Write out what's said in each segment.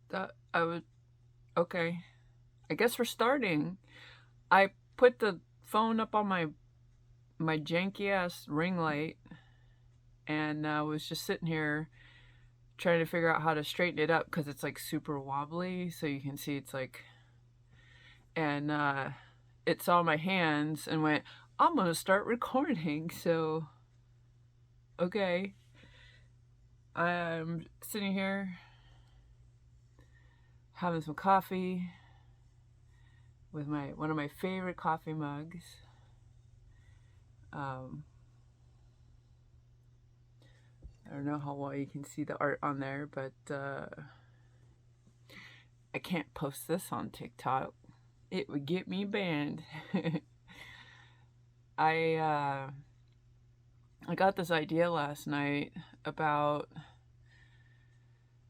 That I would okay. I guess we're starting. I put the phone up on my janky ass ring light and was just sitting here trying to figure out how to straighten it up because it's like super wobbly. So you can see it's like, and it saw my hands and went, I'm gonna start recording. So, okay. I'm sitting here having some coffee with my one of my favorite coffee mugs. Um, I don't know how well you can see the art on there, but I can't post this on TikTok. It would get me banned. I uh, I got this idea last night about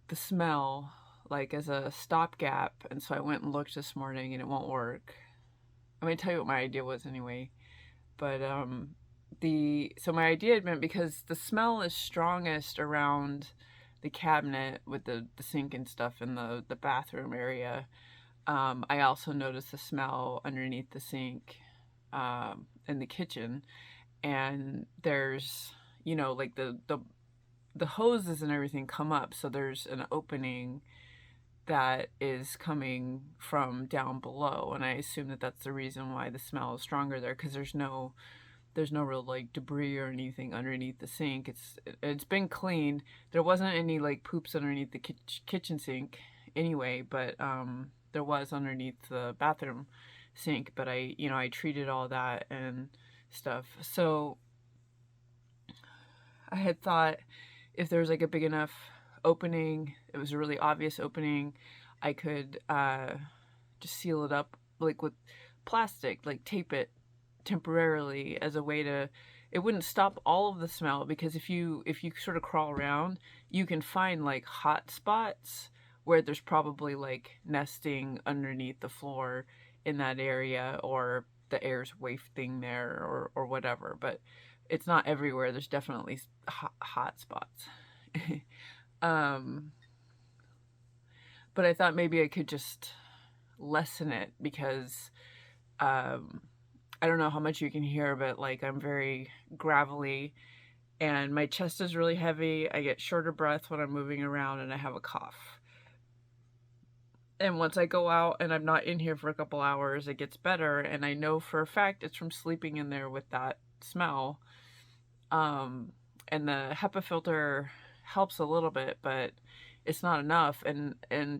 the smell, like as a stopgap, and so I went and looked this morning, and it won't work. I'm gonna tell you what my idea was anyway. But the so my idea had been because the smell is strongest around the cabinet with the sink and stuff in the bathroom area. I also noticed the smell underneath the sink in the kitchen, and there's like the hoses and everything come up, so there's an opening that is coming from down below, and I assume that that's the reason why the smell is stronger there because there's no real like debris or anything underneath the sink. It's been cleaned. There wasn't any like poops underneath the kitchen sink anyway, but there was underneath the bathroom sink. But I treated all that and stuff. So I had thought if there was like a big enough opening, it was a really obvious opening, I could just seal it up like with plastic, like tape it temporarily as a way to, it wouldn't stop all of the smell because if you sort of crawl around, you can find like hot spots where there's probably like nesting underneath the floor in that area, or the air's wafting there, or whatever, but it's not everywhere. There's definitely hot spots. um but I thought maybe I could just lessen it because um I don't know how much you can hear, but like I'm very gravelly and my chest is really heavy. I get shorter breath when I'm moving around and I have a cough. And once I go out and I'm not in here for a couple hours, it gets better. And I know for a fact it's from sleeping in there with that smell. Um, and the HEPA filter helps a little bit, but it's not enough. And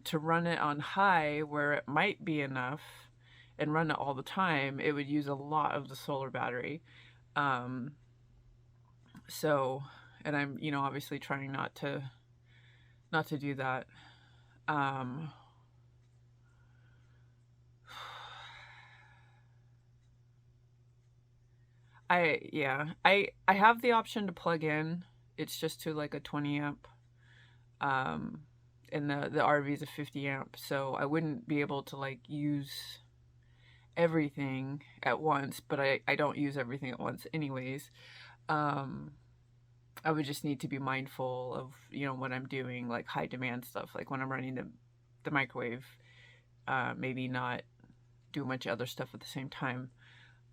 to run it on high where it might be enough and run it all the time, it would use a lot of the solar battery. Um, so, and I'm, obviously trying not to do that. Um, I have the option to plug in. It's just to like a 20 amp. Um, and the RV is a 50 amp, so I wouldn't be able to like use everything at once, but I don't use everything at once anyways. Um, I would just need to be mindful of, what I'm doing, like high demand stuff, like when I'm running the microwave, maybe not do a bunch of other stuff at the same time.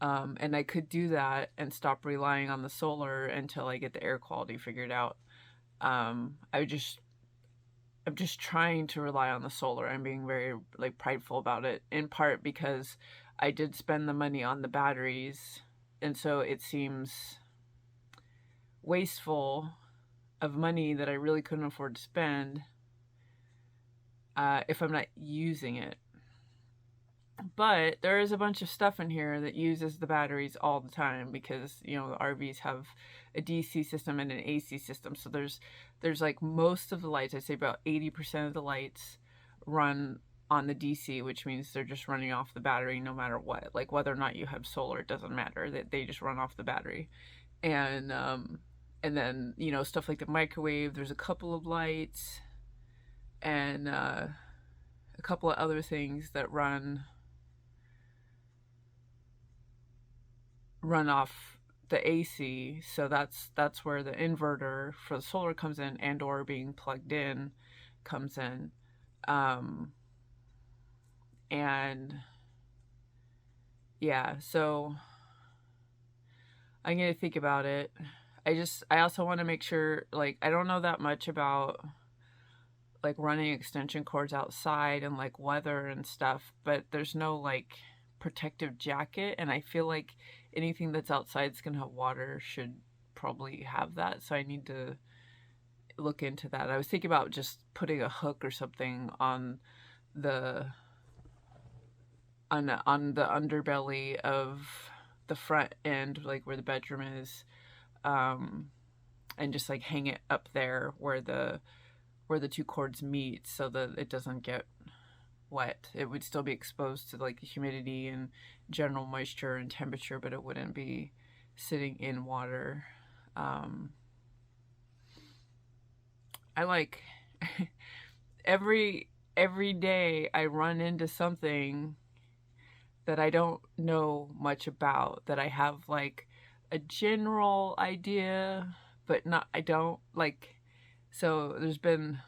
And I could do that and stop relying on the solar until I get the air quality figured out. I'm just trying to rely on the solar. I'm being very like prideful about it, in part because I did spend the money on the batteries, and so it seems wasteful of money that I really couldn't afford to spend if I'm not using it. But there is a bunch of stuff in here that uses the batteries all the time because the RVs have a DC system and an AC system. So there's like most of the lights, I'd say about 80% of the lights run on the DC, which means they're just running off the battery no matter what. Like whether or not you have solar, it doesn't matter. That they just run off the battery. And then stuff like the microwave, there's a couple of lights and a couple of other things that run off the AC, so that's where the inverter for the solar comes in, and or being plugged in comes in. Um, and yeah, so I'm gonna think about it. I also want to make sure, like, I don't know that much about like running extension cords outside and like weather and stuff, but there's no like protective jacket, and I feel like anything that's outside is gonna have water should probably have that. So I need to look into that. I was thinking about just putting a hook or something on the on the underbelly of the front end, like where the bedroom is, um, and just like hang it up there where the two cords meet, so that it doesn't get wet. It would still be exposed to like the humidity and general moisture and temperature, but it wouldn't be sitting in water. Um, I like every day I run into something that I don't know much about, that I have like a general idea, but not, I don't like, so there's been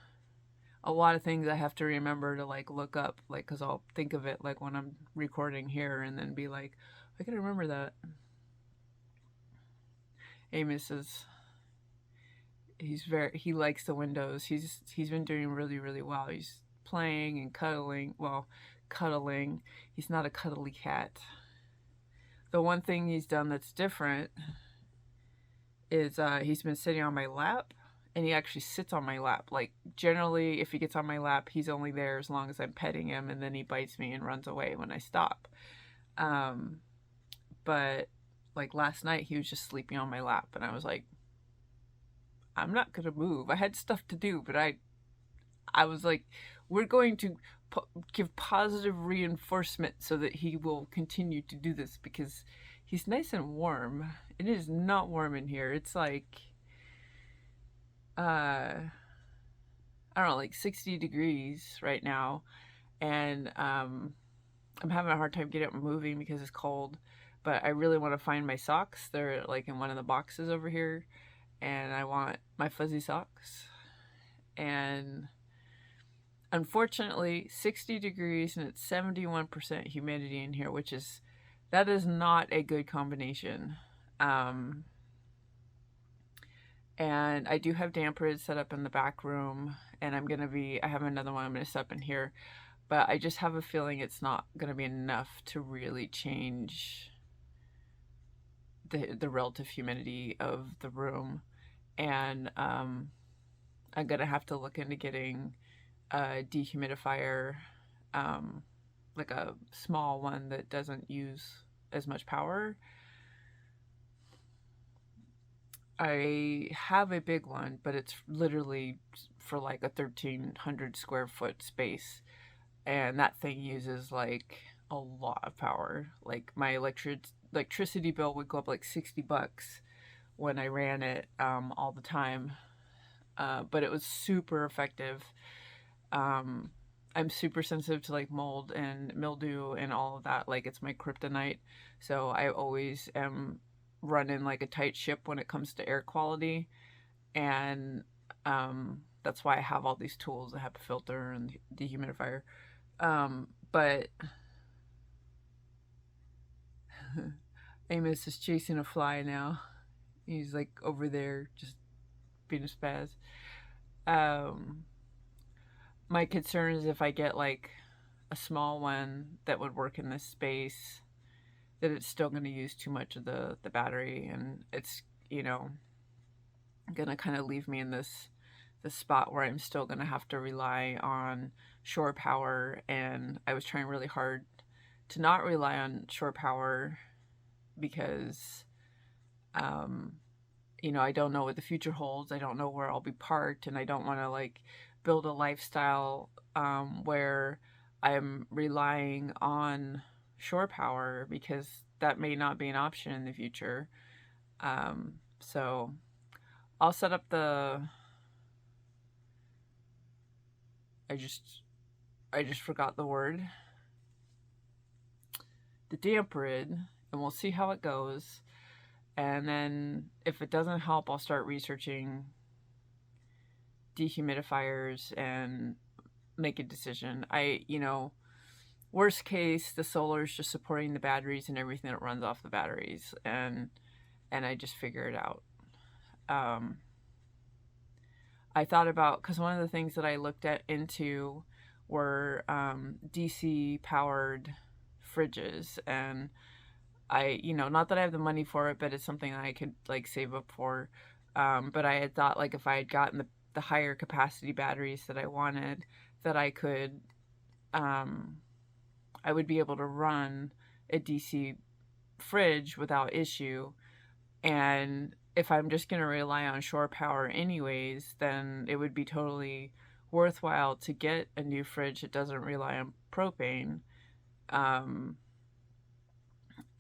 a lot of things I have to remember to like look up, like, cause I'll think of it like when I'm recording here and then be like, I gotta remember that. Amos is, he likes the windows. He's been doing really, really well. He's playing and cuddling. Well, cuddling. He's not a cuddly cat. The one thing he's done that's different is he's been sitting on my lap, and he actually sits on my lap. Like, generally, if he gets on my lap, he's only there as long as I'm petting him, and then he bites me and runs away when I stop. Um, but like last night, he was just sleeping on my lap, and I was like, I'm not gonna move. I had stuff to do, but I was like, we're going to give positive reinforcement so that he will continue to do this, because he's nice and warm. It is not warm in here. It's like, I don't know, like 60 degrees right now. And I'm having a hard time getting up and moving because it's cold. But I really want to find my socks. They're like in one of the boxes over here. And I want my fuzzy socks. And unfortunately, 60 degrees and it's 71% humidity in here, that is not a good combination. And I do have dampers set up in the back room, and I have another one I'm going to set up in here, but I just have a feeling it's not going to be enough to really change the relative humidity of the room. And I'm going to have to look into getting a dehumidifier, like a small one that doesn't use as much power. I have a big one, but it's literally for like a 1,300 square foot space. And that thing uses like a lot of power. Like my electricity bill would go up like $60 when I ran it all the time. But it was super effective. I'm super sensitive to like mold and mildew and all of that. Like, it's my kryptonite. So I always am running like a tight ship when it comes to air quality. And that's why I have all these tools. I have a filter and dehumidifier. But Amos is chasing a fly now. He's like over there just being a spaz. My concern is if I get like a small one that would work in this space, that it's still going to use too much of the battery, and it's, going to kind of leave me in this spot where I'm still going to have to rely on shore power. And I was trying really hard to not rely on shore power because I don't know what the future holds. I don't know where I'll be parked, and I don't want to like build a lifestyle where I'm relying on shore power, because that may not be an option in the future. So I'll set up I just forgot the word. The damperid, and we'll see how it goes. And then if it doesn't help, I'll start researching dehumidifiers and make a decision. Worst case, the solar is just supporting the batteries and everything that runs off the batteries, and I just figure it out. Um, I thought about, because one of the things that I looked at into were DC powered fridges, and not that I have the money for it, but it's something I could like save up for. But I had thought like if I had gotten the higher capacity batteries that I wanted, that um, I would be able to run a DC fridge without issue. And if I'm just going to rely on shore power anyways, then it would be totally worthwhile to get a new fridge that doesn't rely on propane. Um,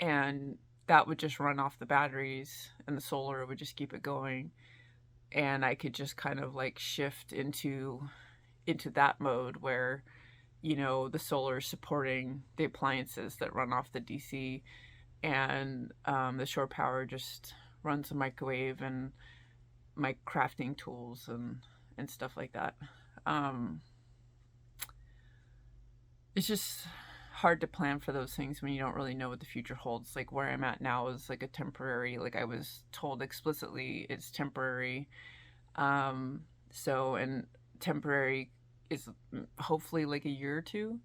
and that would just run off the batteries, and the solar would just keep it going. And I could just kind of like shift into that mode where, the solar is supporting the appliances that run off the DC, and the shore power just runs the microwave and my crafting tools and stuff like that. Um, it's just hard to plan for those things when you don't really know what the future holds. Like where I'm at now is like a temporary, like I was told explicitly it's temporary. And temporary is hopefully like a year or two.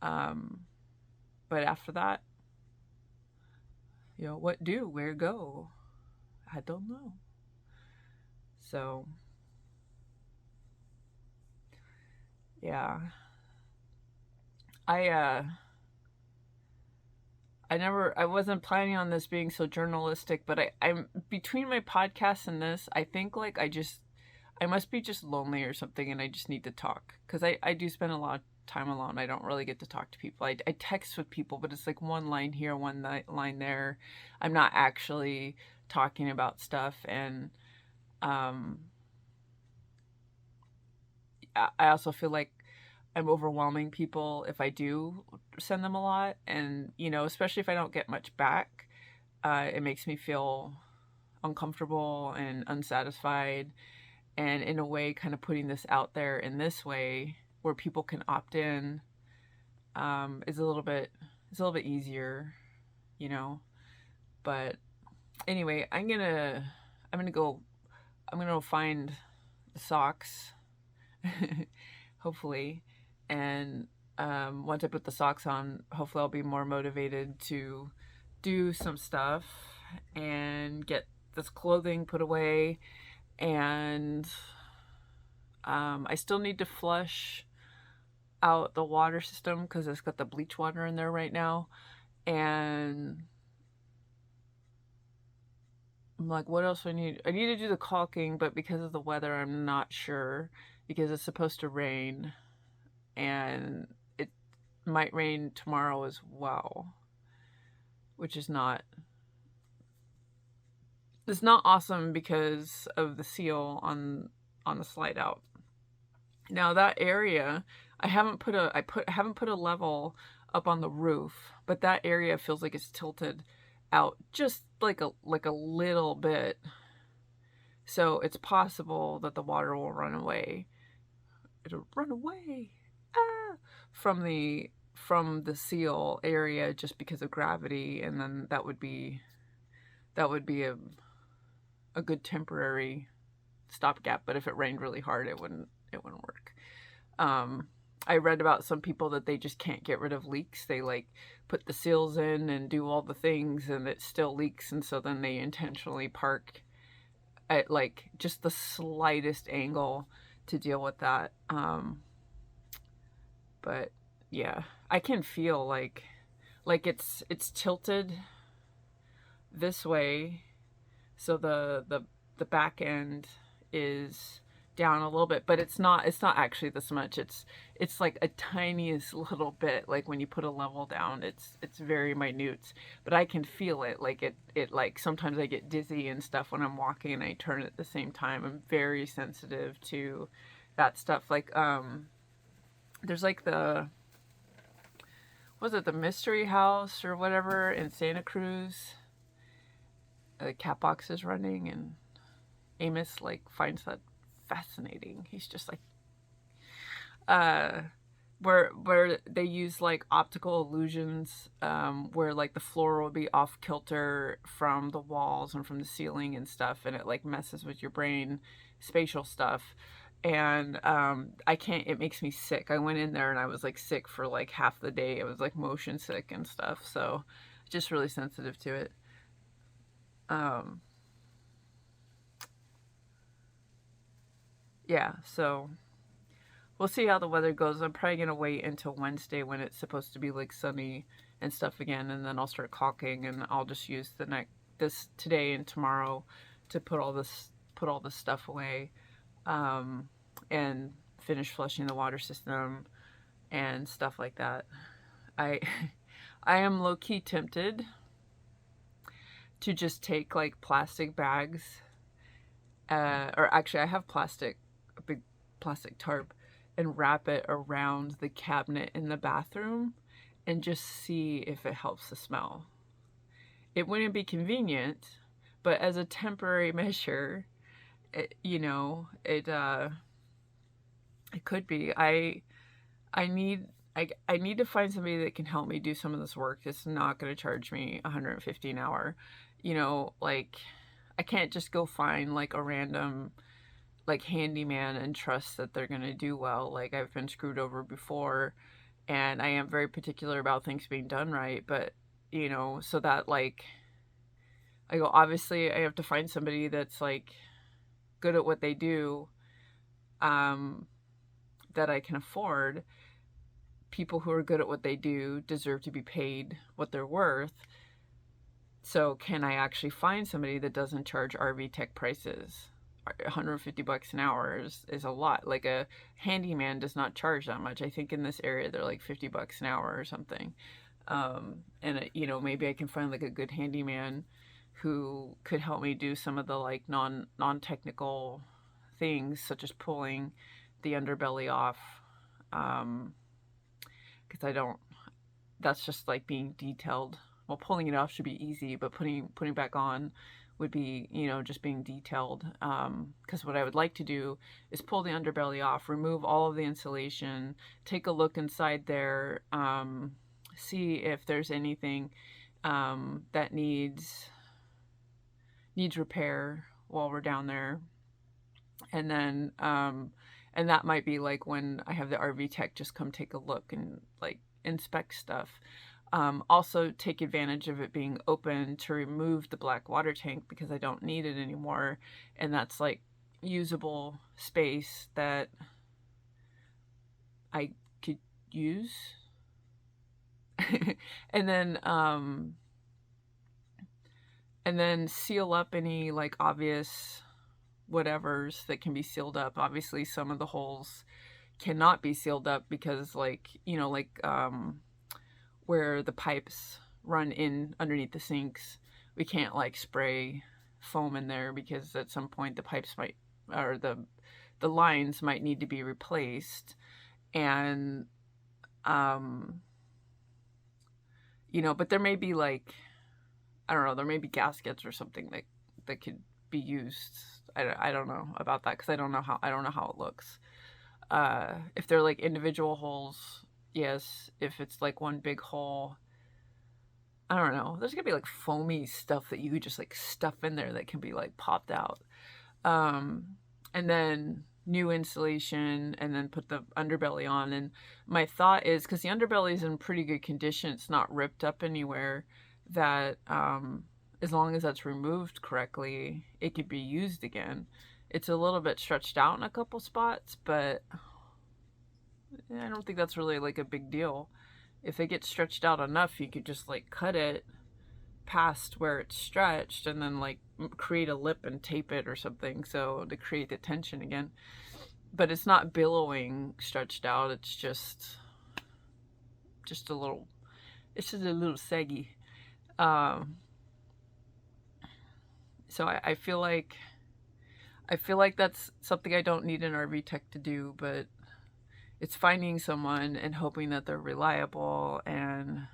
But after that, what do, where go? I don't know. So, yeah. I wasn't planning on this being so journalistic, but I'm between my podcast and this, I think like I must be just lonely or something, and I just need to talk, because I do spend a lot of time alone. I don't really get to talk to people. I text with people, but it's like one line here, one line there. I'm not actually talking about stuff, and um, I also feel like I'm overwhelming people if I do send them a lot, and especially if I don't get much back, it makes me feel uncomfortable and unsatisfied. And in a way, kind of putting this out there in this way where people can opt in, is a little bit easier, you know. But anyway, I'm gonna go find the socks, hopefully, and once I put the socks on, hopefully I'll be more motivated to do some stuff and get this clothing put away. And I still need to flush out the water system because it's got the bleach water in there right now. And I'm like, what else do I need? I need to do the caulking, but because of the weather, I'm not sure, because it's supposed to rain, and it might rain tomorrow as well, which is not, it's not awesome because of the seal on the slide out. Now that area, I haven't put a level up on the roof, but that area feels like it's tilted out just like a little bit. So it's possible that the water will run away. It'll run away from the seal area just because of gravity, and then that would be a good temporary stopgap. But if it rained really hard, it wouldn't work. I read about some people that they just can't get rid of leaks. They like put the seals in and do all the things, and it still leaks, and so then they intentionally park at like just the slightest angle to deal with that. But yeah, I can feel like it's tilted this way, so the back end is down a little bit, but it's not actually this much. It's like a tiniest little bit. Like when you put a level down, it's very minute, but I can feel it. Like it like sometimes I get dizzy and stuff when I'm walking and I turn at the same time. I'm very sensitive to that stuff. Like there's like the Mystery House or whatever in Santa Cruz. The cat box is running, and Amos like finds that fascinating. He's just like, uh, where they use like optical illusions, where like the floor will be off kilter from the walls and from the ceiling and stuff, and it like messes with your brain, spatial stuff. And I can't. It makes me sick. I went in there and I was like sick for like half the day. I was like motion sick and stuff. So, just really sensitive to it. Um, yeah. So we'll see how the weather goes. I'm probably gonna wait until Wednesday when it's supposed to be like sunny and stuff again, and then I'll start caulking, and I'll just use the next this today and tomorrow to put all this stuff away, um, and finish flushing the water system and stuff like that. I I am low key tempted to just take like plastic bags, or actually I have a big plastic tarp, and wrap it around the cabinet in the bathroom and just see if it helps the smell. It wouldn't be convenient, but as a temporary measure, it could be. I need I need to find somebody that can help me do some of this work. It's not going to charge me 150 an hour. Like I can't just go find like a random like handyman and trust that they're going to do well. Like I've been screwed over before, and I am very particular about things being done right, but so that like I go, obviously I have to find somebody that's like good at what they do, um that I can afford. People who are good at what they do deserve to be paid what they're worth. So can I actually find somebody that doesn't charge RV tech prices? 150 bucks an hour is a lot. Like a handyman does not charge that much. I think in this area they're like 50 bucks an hour or something. And maybe I can find like a good handyman who could help me do some of the like non-technical things, such as pulling the underbelly off. Because I don't, that's just like being detailed. Well, pulling it off should be easy, but putting back on would be, just being detailed. Because what I would like to do is pull the underbelly off, remove all of the insulation, take a look inside there, see if there's anything that needs repair while we're down there. And then and that might be like when I have the RV tech just come take a look and like inspect stuff. Also take advantage of it being open to remove the black water tank because I don't need it anymore, and that's like usable space that I could use. and then seal up any like obvious whatevers that can be sealed up. Obviously some of the holes cannot be sealed up because like where the pipes run in underneath the sinks, we can't like spray foam in there because at some point the pipes might, or the lines might need to be replaced. And but there may be like, I don't know, there may be gaskets or something that could be used. I don't know about that because I don't know how it looks. If they're like individual holes, yes. If it's like one big hole, I don't know. There's gonna be like foamy stuff that you could just like stuff in there that can be like popped out. And then new insulation, and then put the underbelly on. And my thought is, because the underbelly is in pretty good condition, it's not ripped up anywhere, that as long as that's removed correctly, it could be used again. It's a little bit stretched out in a couple spots, but I don't think that's really like a big deal. If it gets stretched out enough, you could just like cut it past where it's stretched and then like create a lip and tape it or something, so to create the tension again. But it's not billowing stretched out, it's just a little, it's just a little saggy. So I feel like that's something I don't need an RV tech to do, but it's finding someone and hoping that they're reliable. And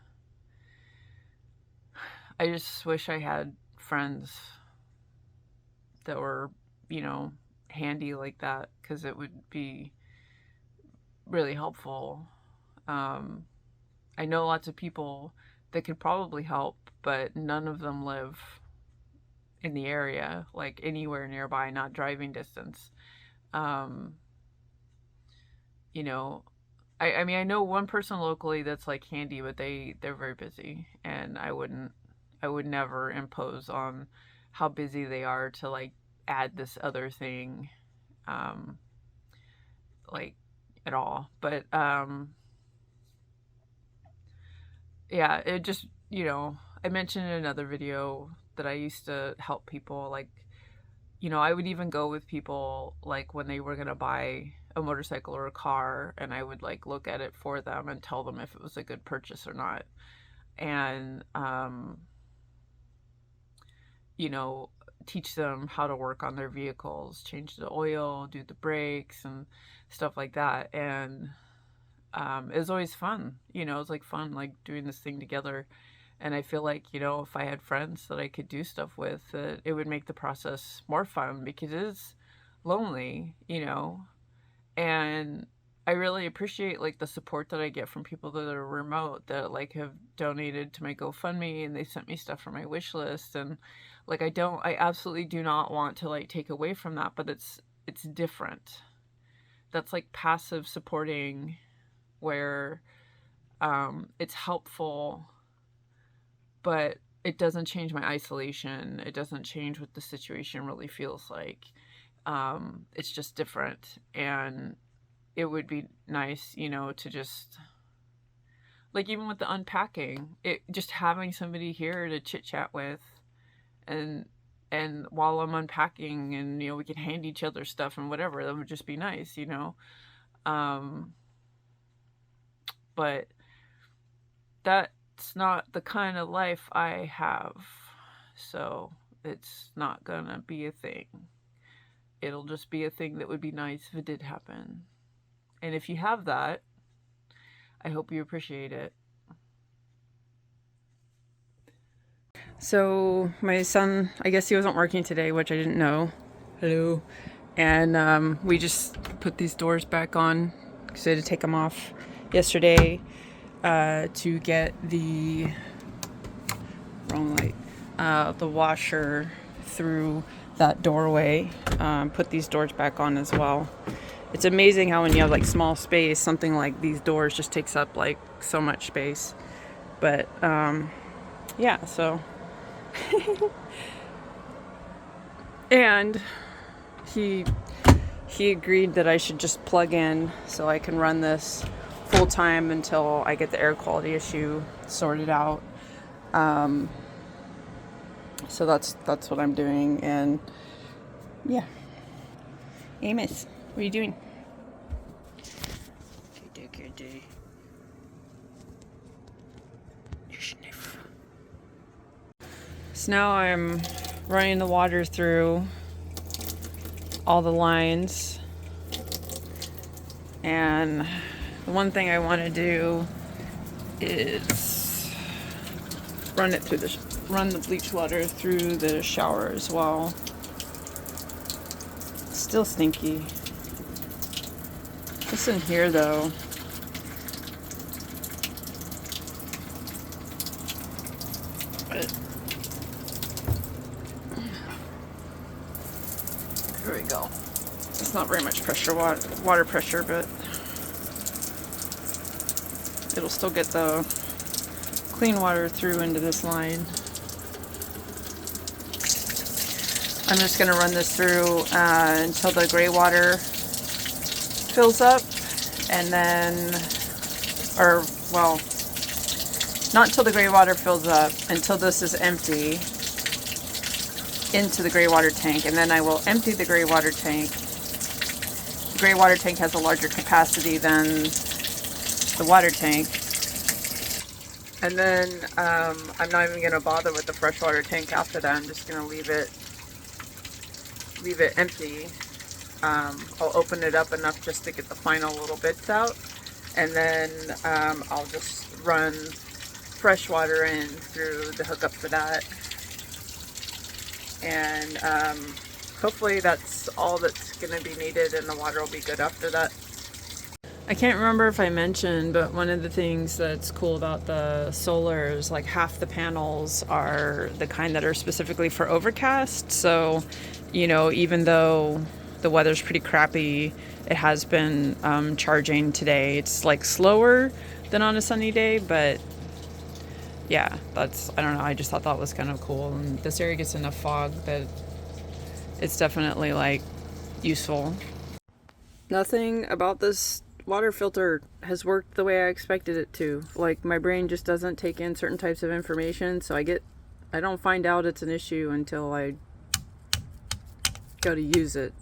I just wish I had friends that were, handy like that, because it would be really helpful. I know lots of people that could probably help, but none of them live in the area, like anywhere nearby, not driving distance. Um, you know, I mean, I know one person locally that's like handy, but they're very busy, and I would never impose on how busy they are to like add this other thing, um, like at all. But yeah, it just, I mentioned in another video that I used to help people, like, I would even go with people like when they were going to buy a motorcycle or a car, and I would like look at it for them and tell them if it was a good purchase or not. And you know, teach them how to work on their vehicles, change the oil, do the brakes and stuff like that. And it was always fun. It was like fun, like doing this thing together. And I feel like, if I had friends that I could do stuff with, it would make the process more fun, because it is lonely. And I really appreciate like the support that I get from people that are remote, that like have donated to my GoFundMe, and they sent me stuff from my wish list. And like, I absolutely do not want to like take away from that, but it's different. That's like passive supporting, where it's helpful, but it doesn't change my isolation. It doesn't change what the situation really feels like. It's just different. And it would be nice, to just, like, even with the unpacking, just having somebody here to chit chat with, and while I'm unpacking, and we can hand each other stuff and whatever, that would just be nice. But that's not the kind of life I have, so it's not gonna be a thing. It'll just be a thing that would be nice if it did happen. And if you have that, I hope you appreciate it. So my son, I guess he wasn't working today, which I didn't know. Hello. And we just put these doors back on, because I had to take them off yesterday to get the the washer through that doorway. Put these doors back on as well. It's amazing how when you have like small space, something like these doors just takes up like so much space. But yeah, so and he agreed that I should just plug in so I can run this full time until I get the air quality issue sorted out. So that's what I'm doing. And yeah. Amos, what are you doing? So now I'm running the water through all the lines, and the one thing I want to do is run the bleach water through the shower as well. It's still stinky. This in here though, but here we go. It's not very much pressure, water pressure, but it'll still get the clean water through into this line. I'm just going to run this through until the gray water fills up, and then, or well, not until the gray water fills up, until this is empty into the gray water tank, and then I will empty the gray water tank. The gray water tank has a larger capacity than the water tank. And then I'm not even going to bother with the freshwater tank after that. I'm just going to leave it empty. I'll open it up enough just to get the final little bits out, and then I'll just run fresh water in through the hookup for that. And hopefully that's all that's going to be needed, and the water will be good after that. I can't remember if I mentioned, but one of the things that's cool about the solar is like half the panels are the kind that are specifically for overcast. So, you know, even though the weather's pretty crappy, it has been charging today. It's like slower than on a sunny day, but yeah, that's, I don't know, I just thought that was kind of cool. And this area gets enough fog that it's definitely like useful. Nothing about this water filter has worked the way I expected it to. Like, my brain just doesn't take in certain types of information, so I don't find out it's an issue until I go to use it.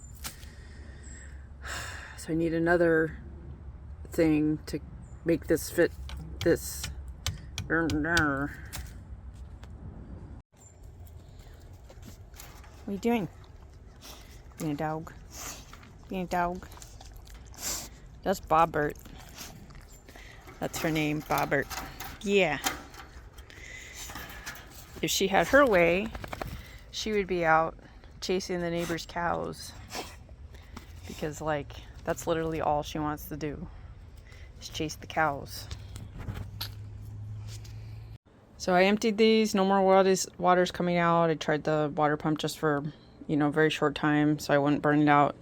So I need another thing to make this fit this. What are you doing? Being a dog. Being a dog. That's Bobbert. That's her name, Bobbert. Yeah. If she had her way, she would be out chasing the neighbor's cows. Because, like, that's literally all she wants to do, is chase the cows. So I emptied these, no more water's coming out. I tried the water pump just for, you know, a very short time so I wouldn't burn it out.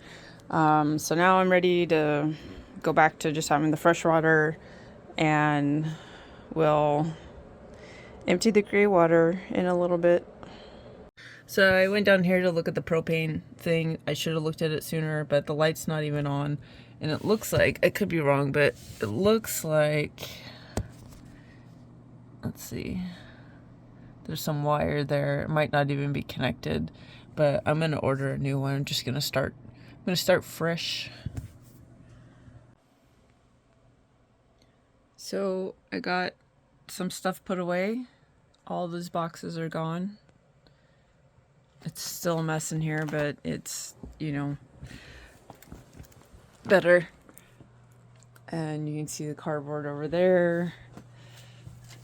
So now I'm ready to go back to just having the fresh water, and we'll empty the gray water in a little bit. So I went down here to look at the propane thing. I should have looked at it sooner, but the light's not even on. And it looks like, I could be wrong, but it looks like, let's see, there's some wire there. It might not even be connected, but I'm gonna order a new one. I'm gonna start fresh. So I got some stuff put away. All those boxes are gone. It's still a mess in here, but it's, you know, better. And you can see the cardboard over there.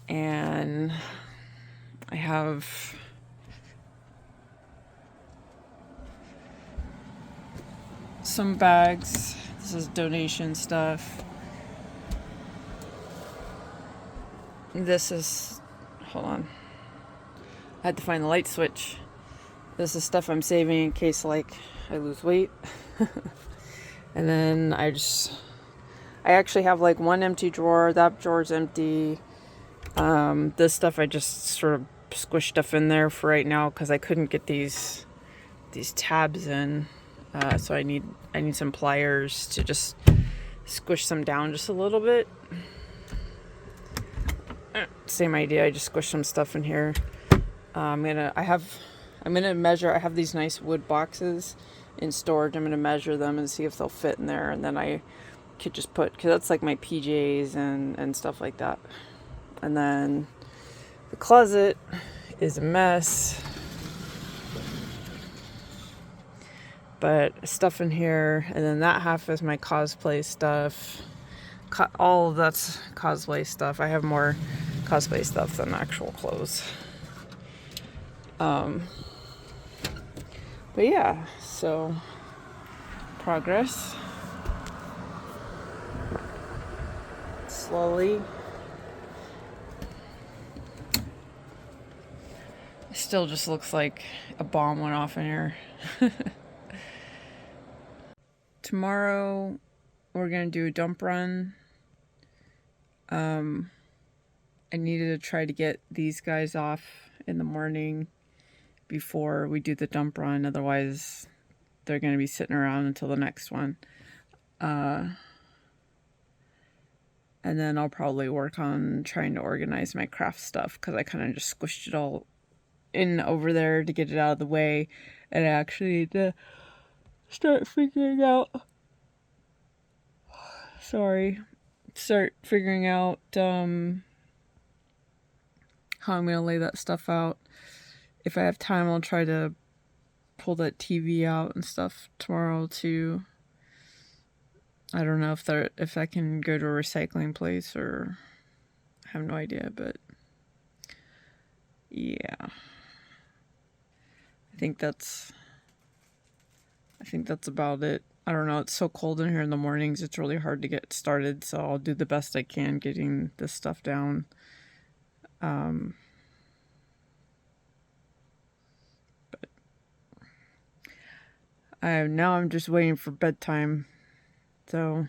And I have some bags. This is donation stuff. This is, hold on, I had to find the light switch. This is stuff I'm saving in case, like, I lose weight. And then I actually have like one empty drawer. That drawer's empty. This stuff I just sort of squished stuff in there for right now because I couldn't get these tabs in. So I need some pliers to just squish them down just a little bit. Same idea. I just squish some stuff in here. I'm gonna measure. I have these nice wood boxes in storage. I'm gonna measure them and see if they'll fit in there, and then I could just put, because that's like my PJs and stuff like that. And then the closet is a mess, but stuff in here, and then that half is my cosplay stuff. All of that's cosplay stuff. I have more cosplay stuff than actual clothes. But yeah, so progress. Slowly. It still just looks like a bomb went off in here. Tomorrow we're gonna do a dump run. I needed to try to get these guys off in the morning before we do the dump run, otherwise they're going to be sitting around until the next one. And then I'll probably work on trying to organize my craft stuff, because I kind of just squished it all in over there to get it out of the way, and I actually need to start figuring out how I'm gonna lay that stuff out. If I have time, I'll try to pull that TV out and stuff tomorrow too. I don't know if I can go to a recycling place, or I have no idea, but yeah. I think that's about it. I don't know, it's so cold in here in the mornings, it's really hard to get started, so I'll do the best I can getting this stuff down. Um, now I'm just waiting for bedtime. So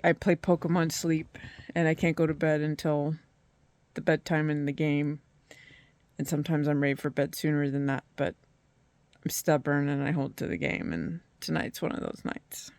I play Pokemon Sleep, and I can't go to bed until the bedtime in the game. And sometimes I'm ready for bed sooner than that, but I'm stubborn and I hold to the game, and tonight's one of those nights.